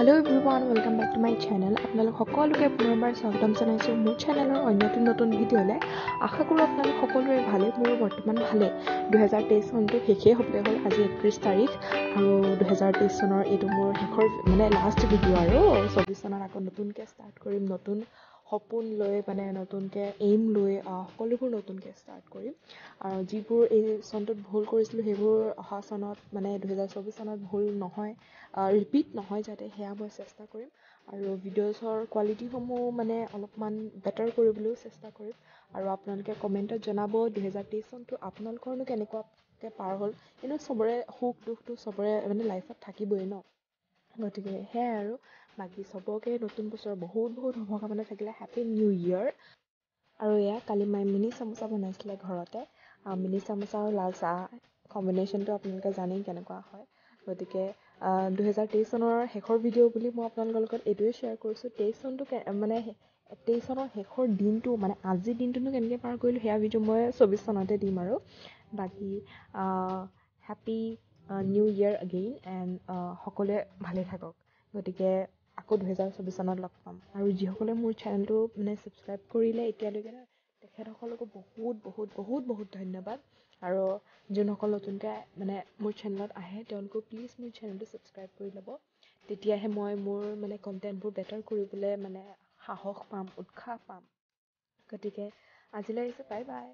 Hello everyone, welcome back to my channel. আপোনালোক সকলোকে পুনৰবাৰ স্বাগতম জনাইছোঁ মোৰ চেনেলৰ অন্য নতুন ভিডিঅ'লৈ। আশা কৰোঁ আপোনালোক সকলোৰে ভালে, মোৰো বৰ্তমান ভালে। 2023 চনটো শেষেই হ'বলৈ হ'ল, আজি 31 তাৰিখ আৰু 2023 চনৰ এইটো মোৰ শেষৰ লাষ্ট ভিডিঅ' আৰু 24 চনত আকৌ নতুনকৈ ষ্টাৰ্ট কৰিম, নতুন সপোন লৈ নতুনকৈ এইম লৈ সকলোবোৰ নতুনকৈ ষ্টাৰ্ট কৰিম। আৰু যিবোৰ এই চনটোত ভুল কৰিছিলোঁ সেইবোৰ অহা চনত 2024 চনত ভুল নহয়, ৰিপিট নহয় যাতে, সেয়া মই চেষ্টা কৰিম। আৰু ভিডিঅ'ছৰ কোৱালিটিসমূহ অলপমান বেটাৰ কৰিবলৈও চেষ্টা কৰিম। আৰু আপোনালোকে কমেণ্টত জনাব 2023 চনটো আপোনালোকৰনো কেনেকুৱাকৈ পাৰ হ'ল। কিন্তু চবৰে সুখ দুখটো চবৰে লাইফত থাকিবই ন, গতিকে সেয়াই আৰু। বাকী চবকে নতুন বছৰ বহুত শুভকামনা থাকিলে। Happy new year. আৰু এয়া কালি মই মিনি চামোচা বনাইছিলে ঘৰতে। মিনি চামোচা আৰু লাল চাহ কম্বিনেশ্যনটো আপোনালোকে জানেই কেনেকুৱা হয়। গতিকে 2023 চনৰ শেষৰ ভিডিঅ' বুলি মই আপোনালোকৰ লগত এইটোৱে শ্বেয়াৰ কৰিছোঁ। 23 চনটো 23 চনৰ শেষৰ দিনটো আজিৰ দিনটোনো কেনেকৈ পাৰ কৰিলোঁ সেয়া ভিডিঅ' মই 24 চনতে দিম আৰু। বাকী happy new year again and সকলোৱে ভালে থাকক। গতিকে আকৌ 2024 চনত লগ পাম। আৰু যিসকলে মোৰ চেনেলটো ছাবস্ক্ৰাইব কৰিলে এতিয়ালৈকে তেখেতসকলকো বহুত ধন্যবাদ। আৰু যোনসকল নতুনকৈ মোৰ চেনেলত আহে তেওঁলোকো প্লিজ মোৰ চেনেলটো ছাবস্ক্ৰাইব কৰি ল'ব। তেতিয়াহে মই মোৰ কণ্টেণ্টবোৰ বেটাৰ কৰিবলৈ সাহস পাম, উৎসাহ পাম। গতিকে আজিলৈ আহিছোঁ, বাই বাই।